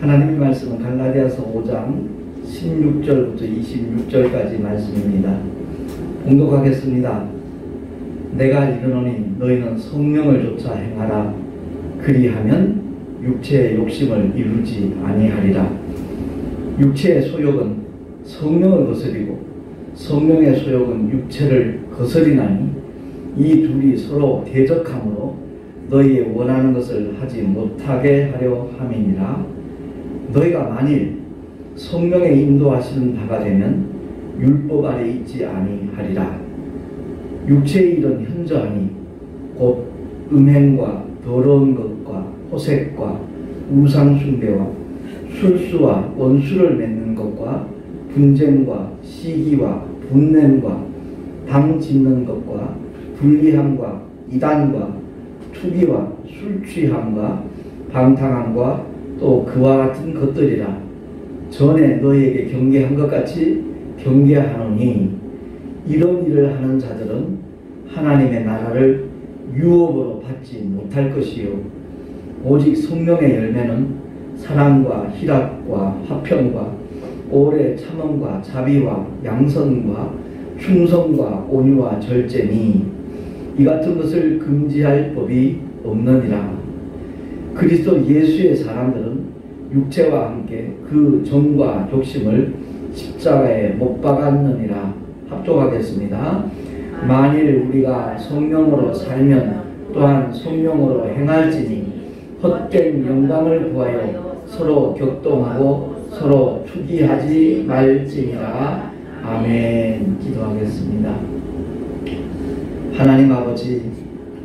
하나님의 말씀은 갈라디아서 5장 16절부터 26절까지 말씀입니다. 봉독하겠습니다. 내가 이르노니 너희는 성령을 쫓아 행하라. 그리하면 육체의 욕심을 이루지 아니하리라. 육체의 소욕은 성령을 거스리고 성령의 소욕은 육체를 거스리나니 이 둘이 서로 대적하므로 너희의 원하는 것을 하지 못하게 하려 함이니라. 너희가 만일 성령의 인도하시는 바가 되면 율법 아래 있지 아니하리라. 육체의 일은 현저하니 곧 음행과 더러운 것과 호색과 우상숭배와 술수와 원수를 맺는 것과 분쟁과 시기와 분냄과 방 짓는 것과 불리함과 이단과 투기와 술취함과 방탕함과 또 그와 같은 것들이라. 전에 너희에게 경계한 것 같이 경계하노니 이런 일을 하는 자들은 하나님의 나라를 유업으로 받지 못할 것이요 오직 성령의 열매는 사랑과 희락과 화평과 오래 참음과 자비와 양선과 충성과 온유와 절제니 이 같은 것을 금지할 법이 없느니라. 그리스도 예수의 사람들은 육체와 함께 그 정과 욕심을 십자가에 못 박았느니라. 합독하겠습니다. 만일 우리가 성령으로 살면 또한 성령으로 행할지니 헛된 영광을 구하여 서로 격동하고 서로 투기하지 말지니라. 아멘. 기도하겠습니다. 하나님 아버지,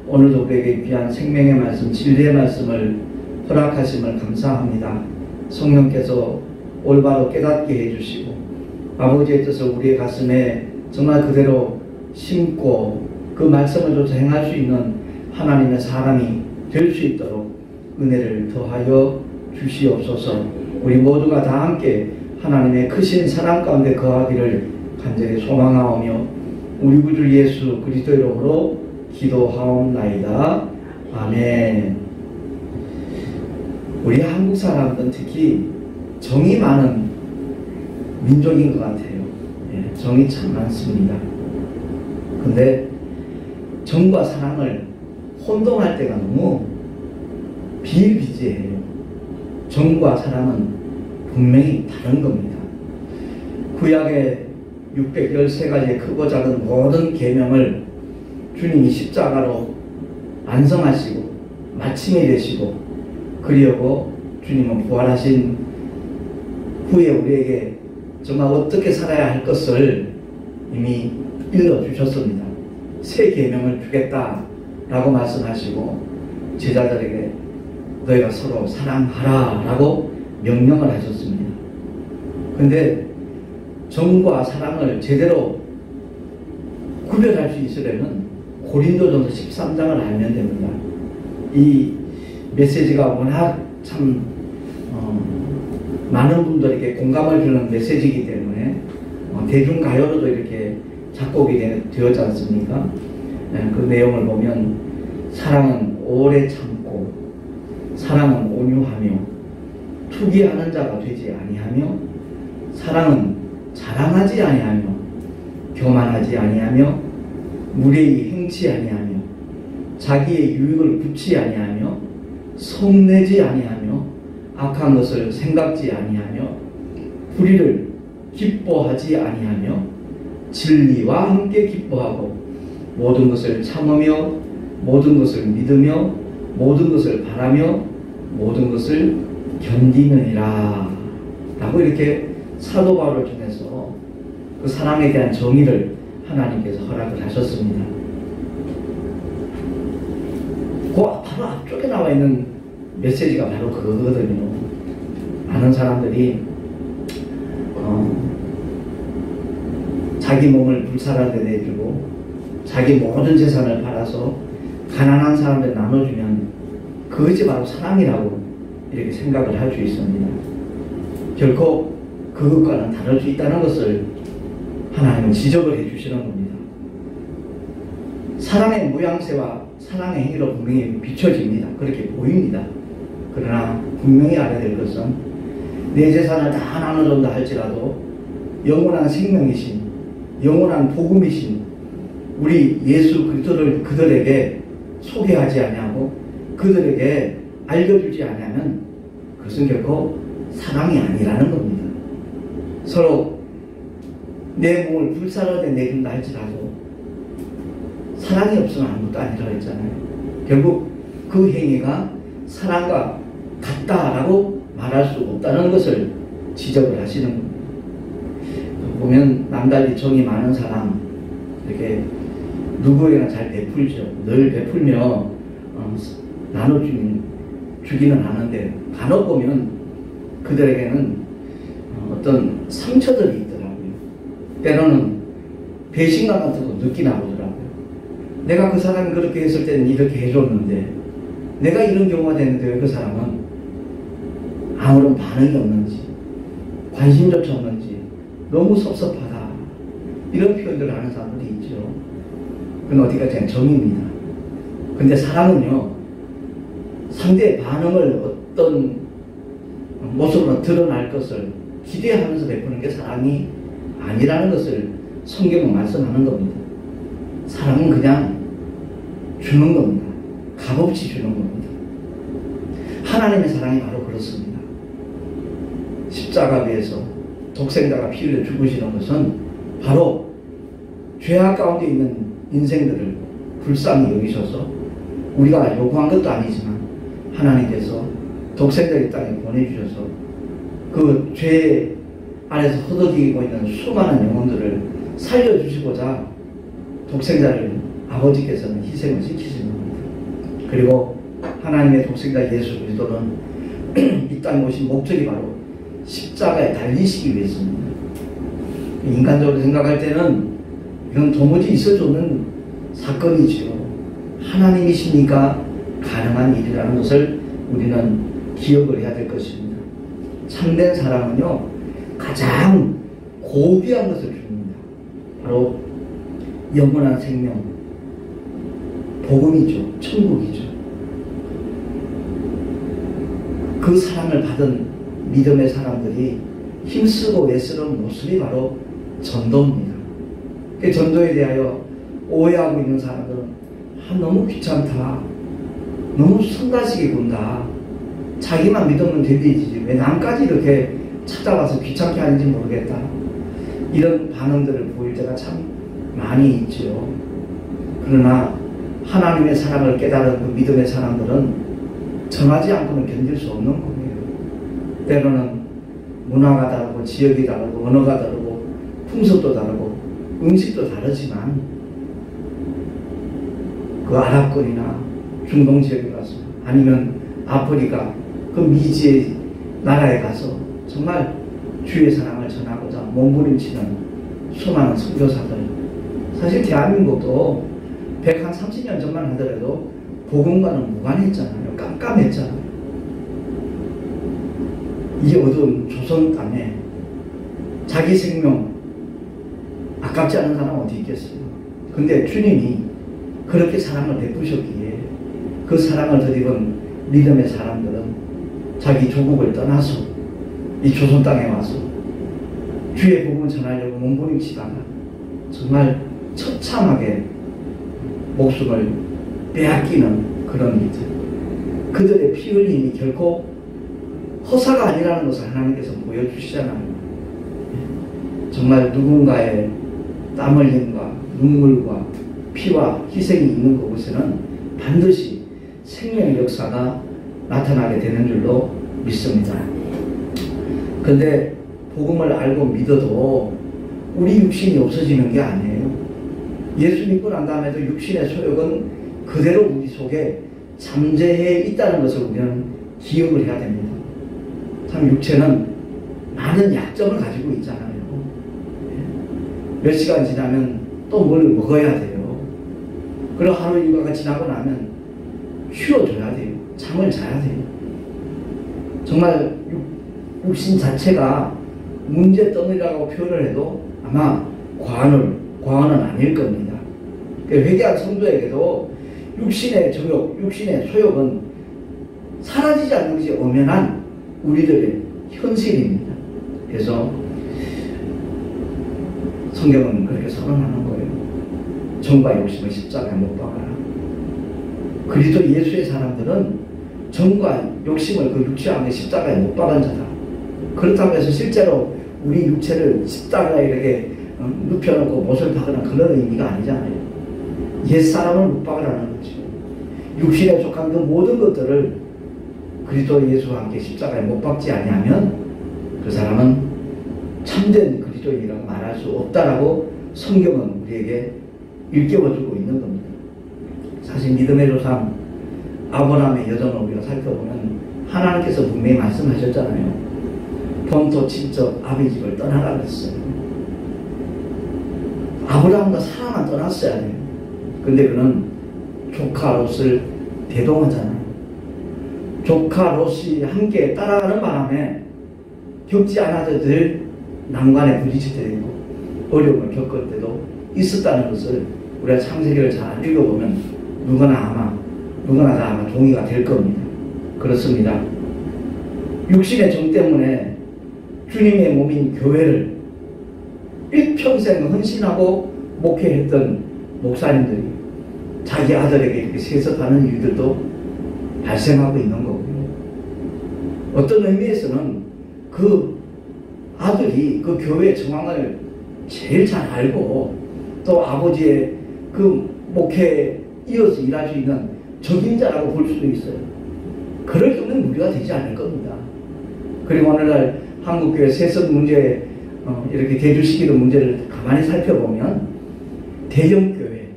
오늘도 우리에게 귀한 생명의 말씀, 진리의 말씀을 허락하심을 감사합니다. 성령께서 올바로 깨닫게 해주시고 아버지의 뜻을 우리의 가슴에 정말 그대로 심고 그 말씀을 쫓아 행할 수 있는 하나님의 사람이 될 수 있도록 은혜를 더하여 주시옵소서. 우리 모두가 다 함께 하나님의 크신 사랑 가운데 거하기를 간절히 소망하오며 우리 구주 예수 그리스도 이름으로 기도하옵나이다. 아멘. 우리 한국 사람들은 특히 정이 많은 민족인 것 같아요. 예, 정이 참 많습니다. 근데 정과 사랑을 혼동할 때가 너무 비일비재해요. 정과 사랑은 분명히 다른 겁니다. 구약의 613가지의 크고 작은 모든 계명을 주님이 십자가로 완성하시고 마침이 되시고 그리하고 주님은 부활하신 후에 우리에게 정말 어떻게 살아야 할 것을 이미 일러주셨습니다. 새 계명을 주겠다라고 말씀하시고 제자들에게 너희가 서로 사랑하라 라고 명령을 하셨습니다. 근데 정과 사랑을 제대로 구별할 수 있으려면 고린도전서 13장을 알면 됩니다. 이 메시지가 워낙 참 많은 분들에게 공감을 주는 메시지이기 때문에 대중가요로도 이렇게 작곡이 되었지 않습니까? 그 내용을 보면 사랑은 오래 참고 사랑은 온유하며 투기하는 자가 되지 아니하며 사랑은 자랑하지 아니하며 교만하지 아니하며 무례히 행치 아니하며 자기의 유익을 굳지 아니하며 성내지 아니하며 악한 것을 생각지 아니하며 불의를 기뻐하지 아니하며 진리와 함께 기뻐하고 모든 것을 참으며 모든 것을 믿으며 모든 것을 바라며 모든 것을 견디느니라 라고 이렇게 사도 바울을 통해서 그 사랑에 대한 정의를 하나님께서 허락을 하셨습니다. 그 바로 앞쪽에 나와 있는 메시지가 바로 그거거든요. 많은 사람들이 자기 몸을 불살한 데 내주고 자기 모든 재산을 팔아서 가난한 사람들 나눠주면 그것이 바로 사랑이라고 이렇게 생각을 할 수 있습니다. 결코 그것과는 다를 수 있다는 것을 하나님은 지적을 해주시는 겁니다. 사랑의 모양새와 사랑의 행위로 분명히 비춰집니다. 그렇게 보입니다. 그러나 분명히 알아야 될 것은 내 재산을 다 나눠준다 할지라도 영원한 생명이신, 영원한 복음이신 우리 예수 그리스도를 그들에게 소개하지 아니하고 그들에게 알려주지 않으면 그것은 결코 사랑이 아니라는 겁니다. 서로 내 몸을 불사르게 내준다 할지라도 사랑이 없으면 아무것도 아니라고 했잖아요. 결국 그 행위가 사랑과 같다라고 말할 수 없다는 것을 지적을 하시는 겁니다. 보면 남달리 정이 많은 사람 이렇게 누구에게나 잘 베풀죠. 늘 베풀며 나눠주기는 하는데 간혹 보면 그들에게는 어떤 상처들이 있더라고요. 때로는 배신감 같은 거 느끼나 보더라고요. 내가 그 사람이 그렇게 했을 때는 이렇게 해줬는데 내가 이런 경우가 됐는데 왜 그 사람은 아무런 반응이 없는지 관심조차 없는지 너무 섭섭하다 이런 표현들을 하는 사람들이 있죠. 그건 어디까지나 정입니다. 근데 사랑은요 상대의 반응을 어떤 모습으로 드러날 것을 기대하면서 베푸는 게 사랑이 아니라는 것을 성경은 말씀하는 겁니다. 사랑은 그냥 주는 겁니다. 값없이 주는 겁니다. 하나님의 사랑이 바로 그렇습니다. 십자가 위에서 독생자가 피 흘려 죽으시는 것은 바로 죄악 가운데 있는 인생들을 불쌍히 여기셔서 우리가 요구한 것도 아니지만 하나님께서 독생자의 땅에 보내주셔서 그 죄 안에서 허덕이고 있는 수많은 영혼들을 살려주시고자 독생자를 아버지께서는 희생을 시키시는 겁니다. 그리고 하나님의 독생자 예수 그리스도는 이 땅에 오신 목적이 바로 십자가에 달리시기 위해서입니다. 인간적으로 생각할 때는 이건 도무지 있을 수 없는 사건이지요. 하나님이시니까 가능한 일이라는 것을 우리는 기억을 해야 될 것입니다. 참된 사랑은요 가장 고귀한 것을 줍니다. 바로 영원한 생명, 복음이죠. 천국이죠. 그 사랑을 받은 믿음의 사람들이 힘쓰고 애쓰는 모습이 바로 전도입니다. 그 전도에 대하여 오해하고 있는 사람들은 너무 귀찮다, 너무 성가시게 군다, 자기만 믿으면 되지 왜 남까지 이렇게 찾아와서 귀찮게 하는지 모르겠다, 이런 반응들을 보일 때가 참 많이 있죠. 그러나 하나님의 사랑을 깨달은 그 믿음의 사람들은 정하지 않고는 견딜 수 없는 거예요. 때로는 문화가 다르고 지역이 다르고 언어가 다르고 풍습도 다르고 음식도 다르지만 그 아랍권이나 중동 지역에 가서 아니면 아프리카 그 미지의 나라에 가서 정말 주의 사랑을 전하고자 몸부림치는 수많은 선교사들, 사실 대한민국도 130년 전만 하더라도 복음과는 무관했잖아요. 깜깜했잖아요. 이 어두운 조선 땅에 자기 생명 아깝지 않은 사람 어디 있겠어요. 근데 주님이 그렇게 사랑을 베푸셨기에 그 사랑을 덧입은 믿음의 사람들은 자기 조국을 떠나서 이 조선 땅에 와서 주의 복음을 전하려고 몸부림치다가 정말 처참하게 목숨을 빼앗기는 그런 일들, 그들의 피 흘림이 결코 허사가 아니라는 것을 하나님께서 보여주시잖아요. 정말 누군가의 땀 흘림과 눈물과 피와 희생이 있는 그곳에는 반드시 생명의 역사가 나타나게 되는 줄로 믿습니다. 그런데 복음을 알고 믿어도 우리 육신이 없어지는 게 아니에요. 예수 믿고 난 다음에도 육신의 소욕은 그대로 우리 속에 잠재해 있다는 것을 우리는 기억을 해야 됩니다. 참 육체는 많은 약점을 가지고 있잖아요. 몇 시간 지나면 또 뭘 먹어야 돼요. 그리고 하루 일과가 지나고 나면 쉬어줘야 돼요. 잠을 자야 돼요. 정말 육신 자체가 문제덩이라고 표현을 해도 아마 과언은 아닐 겁니다. 회개한 성도에게도 육신의 정욕, 육신의 소욕은 사라지지 않는 것이 엄연한 우리들의 현실입니다. 그래서 성경은 그렇게 선언하는 거예요. 정과 욕심을 십자가에 못 박아라. 그리스도 예수의 사람들은 정과 욕심을 그 육체 안에 십자가에 못 박은 자다. 그렇다고 해서 실제로 우리 육체를 십자가에 이렇게 눕혀놓고 못을 박으는 그런 의미가 아니잖아요. 옛사람을 못 박으라는 거죠. 육신에 속한 그 모든 것들을 그리스도 예수와 함께 십자가에 못 박지 아니하면 그 사람은 참된 그리스도인이라고 말할 수 없다라고 성경은 우리에게 일깨워주고 있는 겁니다. 사실 믿음의 조상 아브라함의 여정을 우리가 살펴보면 하나님께서 분명히 말씀하셨잖아요. 본토 친척 아비 집을 떠나라 그랬어요. 아브라함과 사라만 떠났어야 돼요. 근데 그는 조카 롯을 대동하잖아요. 조카 롯이 함께 따라가는 바람에 겪지 않아도 늘 난관에 부딪히게 되고 어려움을 겪을 때도 있었다는 것을 우리가 창세기를 잘 읽어보면 누구나 다 아마 동의가 될 겁니다. 그렇습니다. 육신의 정 때문에 주님의 몸인 교회를 일평생 헌신하고 목회했던 목사님들이 자기 아들에게 이렇게 세습하는 일들도 발생하고 있는 거고요. 어떤 의미에서는 그 아들이 그 교회의 정황을 제일 잘 알고 또 아버지의 그 목회에 이어서 일할 수 있는 적임자라고 볼 수도 있어요. 그럴 경우는 무리가 되지 않을 겁니다. 그리고 오늘날 한국교회 세습 문제 이렇게 대주시키는 문제를 가만히 살펴보면 대형교회,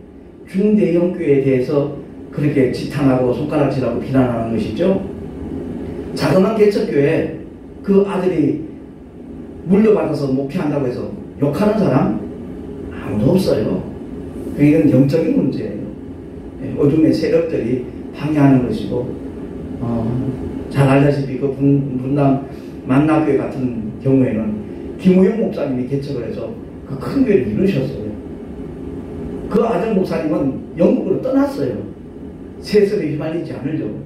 중대형교회에 대해서 그렇게 지탄하고 손가락질하고 비난하는 것이죠. 자그마한 개척교회 그 아들이 물려받아서 목회한다고 해서 욕하는 사람 아무도 없어요. 이건 영적인 문제예요. 어둠의 세력들이 방해하는 것이고 잘 알다시피 그 분당 만나교회 같은 경우에는 김우영 목사님이 개척을 해서 그 큰 교회를 이루셨어요. 그 아들 목사님은 영국으로 떠났어요. 세습에 휘말리지 않으려고.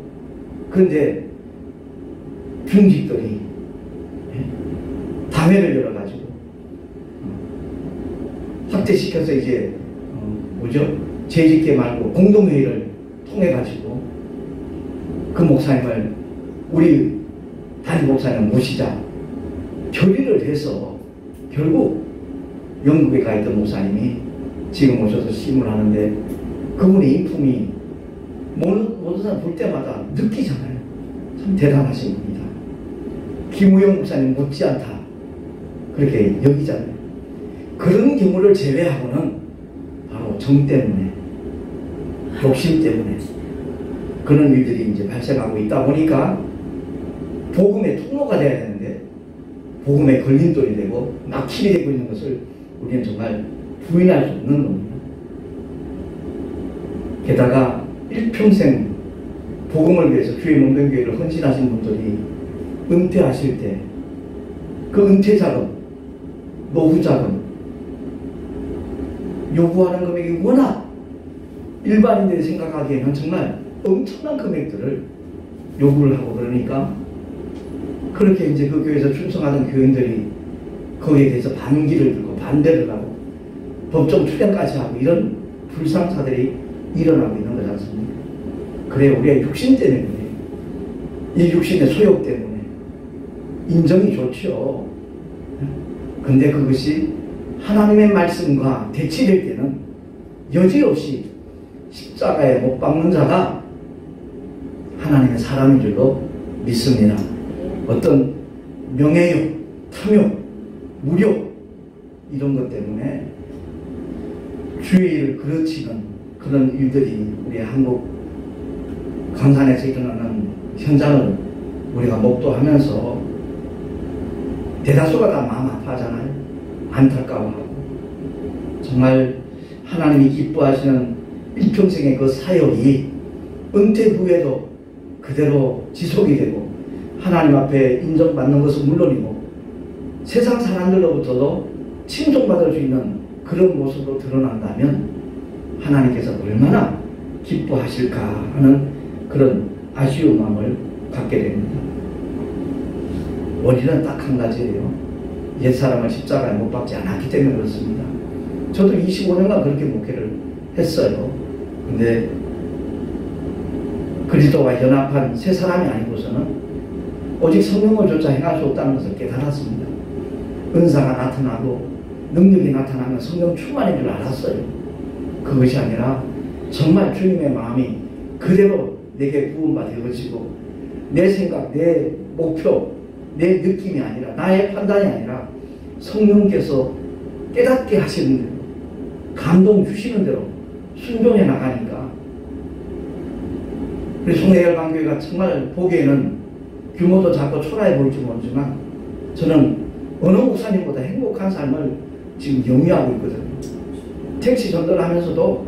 그런데 중직들이 다회를 열어가지고 확대시켜서 이제 재직계 말고 공동회의를 통해가지고 그 목사님을 우리 담임 목사님 모시자 결의를 해서 결국 영국에 가 있던 목사님이 지금 오셔서 심을 하는데 그분의 인품이 모든 사람 볼 때마다 느끼잖아요. 참 대단하신 분이다. 김우영 목사님 못지않다 그렇게 여기잖아요. 그런 경우를 제외하고는 바로 정 때문에 욕심 때문에 그런 일들이 이제 발생하고 있다 보니까 복음의 통로가 돼야 되는데 복음의 걸림돌이 되고 막힘이 되고 있는 것을 우리는 정말 부인할 수 없는 겁니다. 게다가 일평생 복음을 위해서 교회 문병교회를 헌신하신 분들이 은퇴하실 때 그 은퇴 자금, 노후 자금 요구하는 금액이 워낙 일반인들이 생각하기에는 정말 엄청난 금액들을 요구를 하고 그러니까 그렇게 이제 그 교회에서 충성하던 교인들이 거기에 대해서 반기를 들고 반대를 하고 법정 출연까지 하고 이런 불상사들이 일어나고 있는 거지 않습니까? 그래 우리의 육신 때문에 이 육신의 소욕 때문에 인정이 좋죠. 근데 그것이 하나님의 말씀과 대치될 때는 여지없이 십자가에 못 박는 자가 하나님의 사람인 줄로 믿습니다. 어떤 명예욕, 탐욕, 무욕 이런 것 때문에 주의를 그르치는 그런 일들이 우리 한국 강산에서 일어나는 현장을 우리가 목도하면서 대다수가 다 마음 아파하잖아요. 안타까워하고 정말 하나님이 기뻐하시는 일평생의 그 사역이 은퇴 후에도 그대로 지속이 되고 하나님 앞에 인정받는 것은 물론이고 세상 사람들로부터도 칭송받을 수 있는 그런 모습으로 드러난다면 하나님께서 얼마나 기뻐하실까 하는 그런 아쉬운 마음을 갖게 됩니다. 원인은 딱 한 가지예요. 옛사람을 십자가에 못 박지 않았기 때문에 그렇습니다. 저도 25년간 그렇게 목회를 했어요. 근데 그리스도와 연합한 새 사람이 아니고서는 오직 성령을 조차 행할 수 없다는 것을 깨달았습니다. 은사가 나타나고 능력이 나타나면 성령 충만인 줄 알았어요. 그것이 아니라 정말 주님의 마음이 그대로 내게 부음받아지고 내 생각, 내 목표, 내 느낌이 아니라 나의 판단이 아니라 성령께서 깨닫게 하시는 대로 감동 주시는 대로 순종해 나가니까 우리 송내열방교회가 정말 보기에는 규모도 작고 초라해 보일지 모르지만 저는 어느 목사님보다 행복한 삶을 지금 영위하고 있거든요. 택시 전도를 하면서도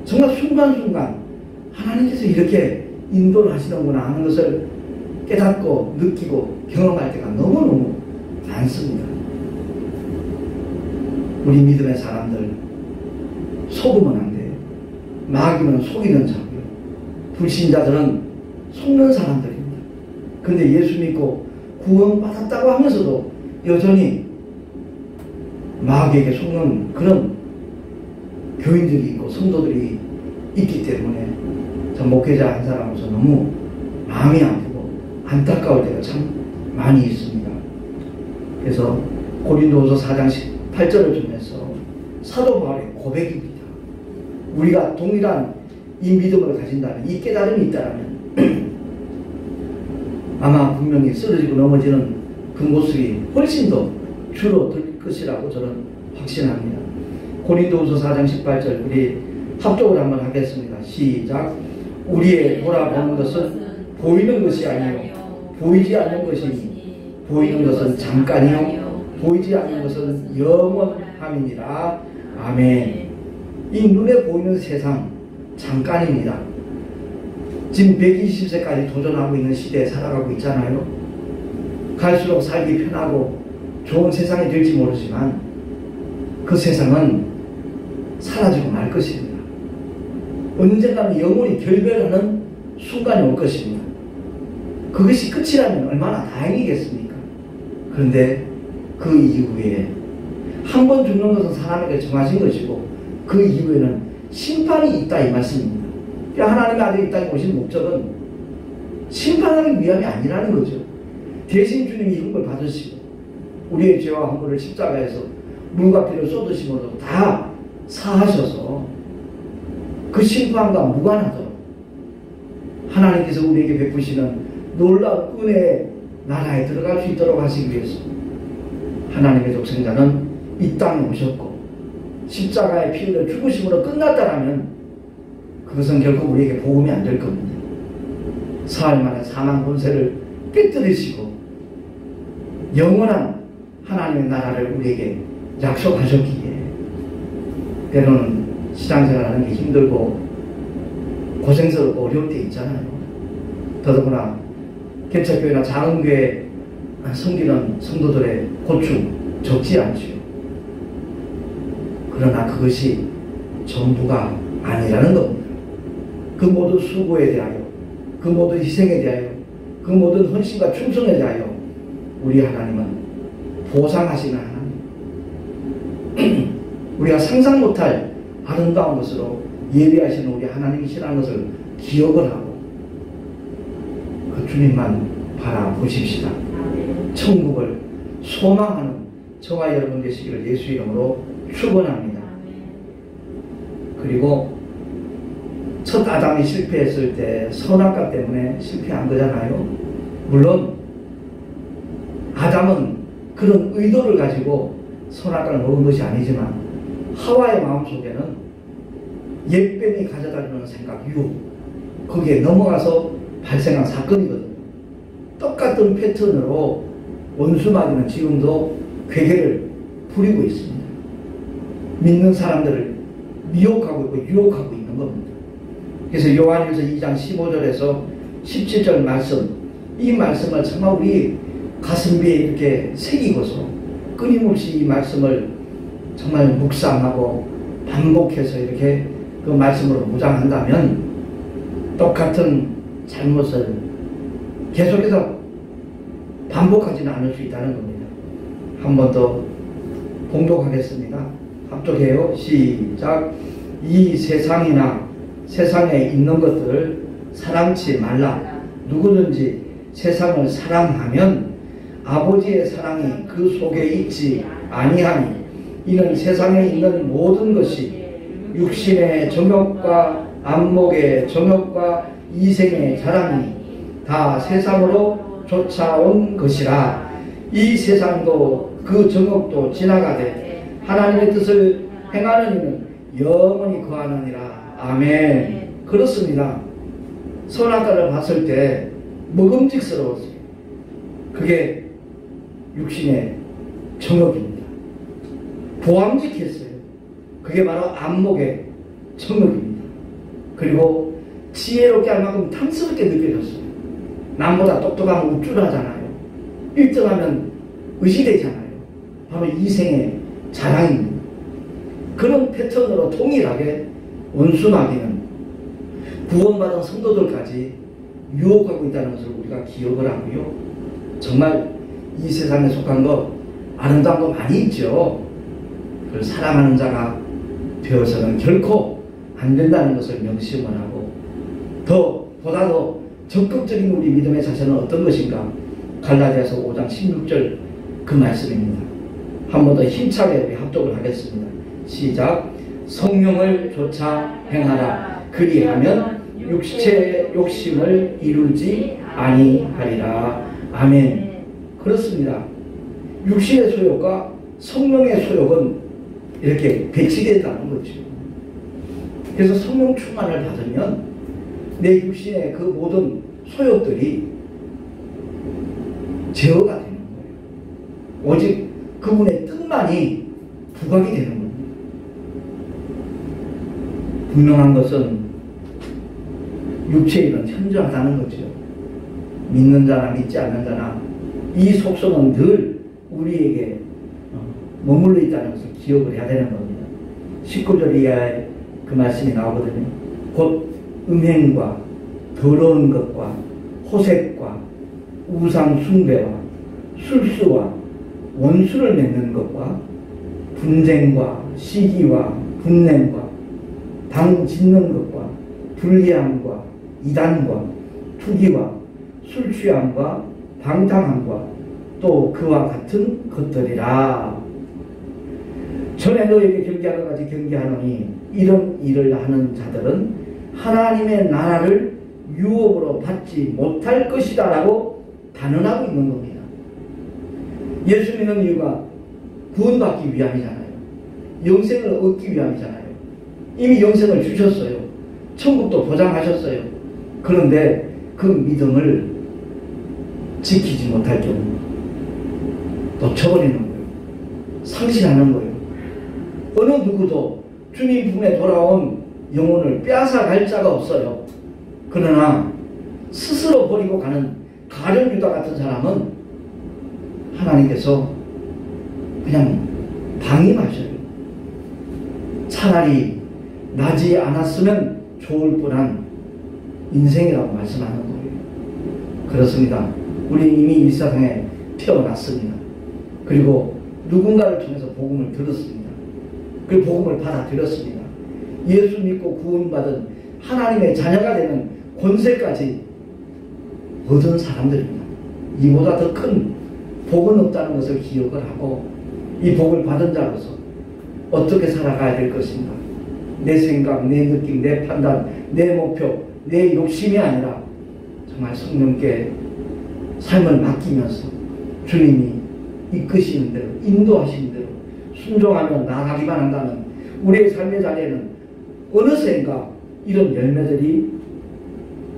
정말 순간순간 하나님께서 이렇게 인도를 하시는구나 하는 것을 깨닫고 느끼고 경험할 때가 너무너무 많습니다. 우리 믿음의 사람들 속으면 안 돼요. 마귀는 속이는 자고요. 불신자들은 속는 사람들입니다. 그런데 예수 믿고 구원받았다고 하면서도 여전히 마귀에게 속는 그런 교인들이 있고 성도들이 있기 때문에 전 목회자 한 사람으로서 너무 마음이 아프고 안타까울 때가 참 많이 있습니다. 그래서 고린도후서 4장 18절을 통해서 사도 바울의 고백입니다. 우리가 동일한 이 믿음을 가진다면, 이 깨달음이 있다면 아마 분명히 쓰러지고 넘어지는 그 모습이 훨씬 더 줄어들 것이라고 저는 확신합니다. 고린도후서 4장 18절 우리 합독을 한번 하겠습니다. 시작. 우리의 돌아보는 것은 보이는 것이 아니요 보이지 않는 것이니 보이는 것은 잠깐이요 보이지 않는 것은 영원함이니라. 아멘. 이 눈에 보이는 세상 잠깐입니다. 지금 120세까지 도전하고 있는 시대에 살아가고 있잖아요. 갈수록 살기 편하고 좋은 세상이 될지 모르지만 그 세상은 사라지고 말 것입니다. 언젠가는 영원히 결별하는 순간이 올 것입니다. 그것이 끝이라면 얼마나 다행이겠습니까? 그런데 그 이후에 한 번 죽는 것은 사람에게 정하신 것이고 그 이후에는 심판이 있다 이 말씀입니다. 하나님의 아들이 이 땅에 오신 목적은 심판하기 위함이 아니라는 거죠. 대신 주님이 흉을 받으시고 우리의 죄와 허물을 십자가에서 물과 피를 쏟으심으로 다 사하셔서 그 심판과 무관하도록 하나님께서 우리에게 베푸시는 놀라운 은혜의 나라에 들어갈 수 있도록 하시기 위해서 하나님의 독생자는 이 땅에 오셨고 십자가의 피 흘려 죽으심으로 끝났다라면 그것은 결코 우리에게 복음이 안 될 겁니다. 사흘 만에 사망 권세를 깨뜨리시고 영원한 하나님의 나라를 우리에게 약속하셨기에 때로는 신앙생활하는 게 힘들고 고생스럽고 어려울 때 있잖아요. 더더구나 개척교회나 작은 교회 섬기는 성도들의 고충 적지 않지요. 그러나 그것이 전부가 아니라는 겁니다. 그 모든 수고에 대하여, 그 모든 희생에 대하여, 그 모든 헌신과 충성에 대하여 우리 하나님은 보상하시는 하나님, 우리가 상상 못할 아름다운 것으로 예비하시는 우리 하나님이시라는 것을 기억을 하고 그 주님만 바라보십시다. 천국을 소망하는 저와 여러분 되시기를 예수 이름으로 축원합니다. 그리고 첫 아담이 실패했을 때 선악과 때문에 실패한 거잖아요. 물론 아담은 그런 의도를 가지고 선악과를 먹은 것이 아니지만 하와의 마음속에는 옛뱀이 가져다주는 생각, 유혹, 거기에 넘어가서 발생한 사건이거든요. 똑같은 패턴으로 원수마귀는 지금도 괴계를 부리고 있습니다. 믿는 사람들을 미혹하고 있고 유혹하고 있는 겁니다. 그래서 요한일서 2장 15절에서 17절 말씀, 이 말씀을 정말 우리 가슴비에 이렇게 새기고서 끊임없이 이 말씀을 정말 묵상하고 반복해서 이렇게 그 말씀으로 무장한다면 똑같은 잘못을 계속해서 반복하지는 않을 수 있다는 겁니다. 한 번 더 봉독하겠습니다. 합독해요. 시작. 이 세상이나 세상에 있는 것들을 사랑치 말라. 누구든지 세상을 사랑하면 아버지의 사랑이 그 속에 있지 아니하니 이는 세상에 있는 모든 것이 육신의 정욕과 안목의 정욕과 이생의 자랑이 다 세상으로 쫓아온 것이라. 이 세상도 그 정욕도 지나가되 하나님의 뜻을 행하는 이는 영원히 거하느니라. 아멘. 그렇습니다. 선악과를 봤을 때 먹음직스러웠어요. 그게 육신의 정욕입니다. 보암직했어요. 그게 바로 안목의 정욕입니다. 그리고 지혜롭게 할 만큼 탐스럽게 느껴졌어요. 남보다 똑똑하면 우쭐하잖아요. 1등하면 의시되잖아요. 바로 이생의 자랑입니다. 그런 패턴으로 동일하게 원수마귀는 구원받은 성도들까지 유혹하고 있다는 것을 우리가 기억을 하고요. 정말 이 세상에 속한 것 아름다운 거 많이 있죠. 그걸 사랑하는 자가 되어서는 결코 안 된다는 것을 명심을 하고 보다 더 적극적인 우리 믿음의 자세는 어떤 것인가? 갈라디아서 5장 16절 그 말씀입니다. 한 번 더 힘차게 우리 합독을 하겠습니다. 시작. 성령을 좇아 행하라. 그리하면 육체의 욕심을 이루지 아니하리라. 아멘. 그렇습니다. 육신의 소욕과 성령의 소욕은 이렇게 배치된다는 거죠. 그래서 성령 충만을 받으면 내 육신의 그 모든 소욕들이 제어가 되는 거예요. 오직 그분의 뜻만이 부각이 되는 겁니다. 분명한 것은 육체의 일은 현저하다는 거죠. 믿는 자나 믿지 않는 자나 이 속성은 늘 우리에게 머물러 있다는 것을 기억을 해야 되는 겁니다. 19절 이하에 그 말씀이 나오거든요. 곧 음행과 더러운 것과 호색과 우상 숭배와 술수와 원수를 맺는 것과 분쟁과 시기와 분냄과 당 짓는 것과 불리함과 이단과 투기와 술취함과 방탕함과 또 그와 같은 것들이라. 전에 너에게 경계하는 같이 경계하노니 이런 일을 하는 자들은 하나님의 나라를 유업으로 받지 못할 것이다 라고 단언하고 있는 겁니다. 예수 믿는 이유가 구원받기 위함이잖아요. 영생을 얻기 위함이잖아요. 이미 영생을 주셨어요. 천국도 보장하셨어요. 그런데 그 믿음을 지키지 못할 경우 놓쳐버리는 거예요. 상실하는 거예요. 어느 누구도 주님 품에 돌아온 영혼을 빼앗아갈 자가 없어요. 그러나 스스로 버리고 가는 가룟 유다 같은 사람은 하나님께서 그냥 방임하셔요. 차라리 나지 않았으면 좋을 뻔한 인생이라고 말씀하는 거예요. 그렇습니다. 우리 이미 이 세상에 태어났습니다. 그리고 누군가를 통해서 복음을 들었습니다. 그 복음을 받아들였습니다. 예수 믿고 구원받은 하나님의 자녀가 되는 권세까지 얻은 사람들입니다. 이보다 더 큰 복은 없다는 것을 기억을 하고 이 복을 받은 자로서 어떻게 살아가야 될 것인가? 내 생각, 내 느낌, 내 판단, 내 목표, 내 욕심이 아니라 정말 성령께 삶을 맡기면서 주님이 이끄시는 대로, 인도하시는 대로 순종하며 나아가기만 한다면 우리의 삶의 자리에는 어느새인가 이런 열매들이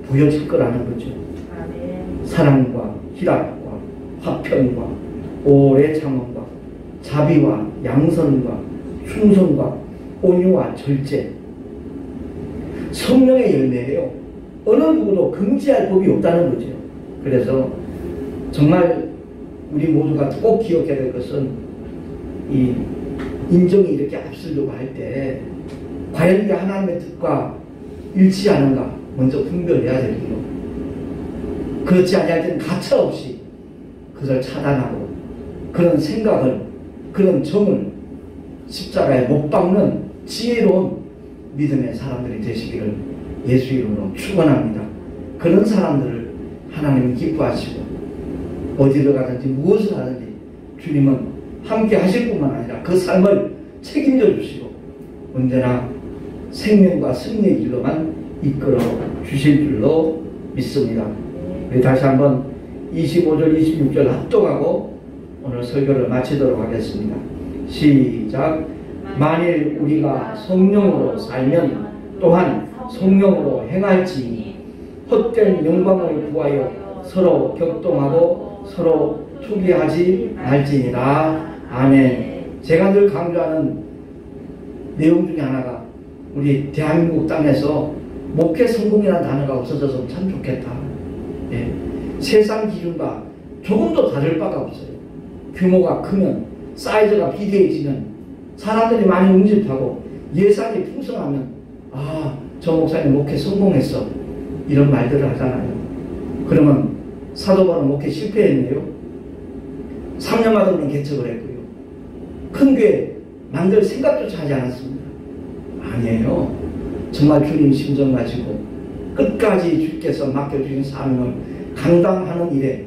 보여질 거라는 거죠. 사랑과 희락과 화평과 오래 참음과 자비와 양선과 충성과 온유와 절제, 성령의 열매예요. 어느 누구도 금지할 법이 없다는 거죠. 그래서 정말 우리 모두가 꼭 기억해야 될 것은 이 인정이 이렇게 앞서려고 할 때 과연 이게 하나님의 뜻과 일치하는가 먼저 분별해야 되고요. 그렇지 아니할 때는 가차없이 그것을 차단하고 그런 생각을, 그런 정을 십자가에 못 박는 지혜로운 믿음의 사람들이 되시기를 예수 이름으로 축원합니다. 그런 사람들을 하나님은 기뻐하시고 어디를 가든지 무엇을 하든지 주님은 함께 하실 뿐만 아니라 그 삶을 책임져 주시고 언제나 생명과 승리의 길로만 이끌어 주실 줄로 믿습니다. 우리 다시 한번 25절 26절 합독하고 오늘 설교를 마치도록 하겠습니다. 시작. 만일 우리가 성령으로 살면 또한 성령으로 행할지니 헛된 영광을 구하여 서로 격동하고 서로 투기하지 말지니라. 아멘. 제가 늘 강조하는 내용 중에 하나가 우리 대한민국 땅에서 목회 성공이라는 단어가 없어져서 참 좋겠다. 예. 세상 기준과 조금도 다를 바가 없어요. 규모가 크면, 사이즈가 비대해지면, 사람들이 많이 응집하고 예산이 풍성하면 아, 저 목사님 목회 성공했어, 이런 말들을 하잖아요. 그러면 사도 바울 목회 실패했네요. 3년마다 개척을 했고요. 큰 교회 만들 생각조차 하지 않았습니다. 아니에요. 정말 주님 심정 가지고 끝까지 주께서 맡겨주신 사명을 감당하는 일에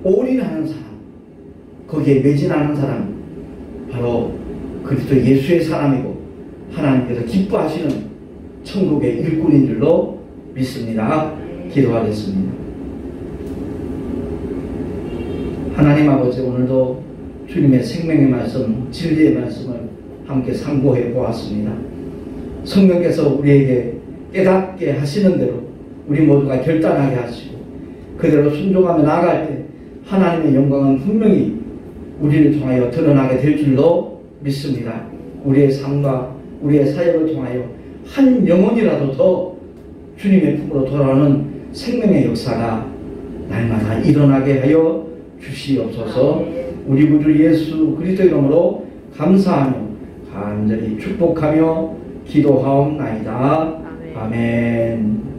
올인하는 사람, 거기에 매진하는 사람, 바로 그리스도 예수의 사람이고 하나님께서 기뻐하시는 천국의 일꾼인 줄로 믿습니다. 기도하겠습니다. 하나님 아버지, 오늘도 주님의 생명의 말씀, 진리의 말씀을 함께 상고해 보았습니다. 성령께서 우리에게 깨닫게 하시는 대로 우리 모두가 결단하게 하시고 그대로 순종하며 나아갈 때 하나님의 영광은 분명히 우리를 통하여 드러나게 될 줄로 믿습니다. 우리의 삶과 우리의 사역을 통하여 한 영혼이라도 더 주님의 품으로 돌아오는 생명의 역사가 날마다 일어나게 하여 주시옵소서. 우리 구주 예수 그리스도 이름으로 감사하며 간절히 축복하며 기도하옵나이다. 아멘.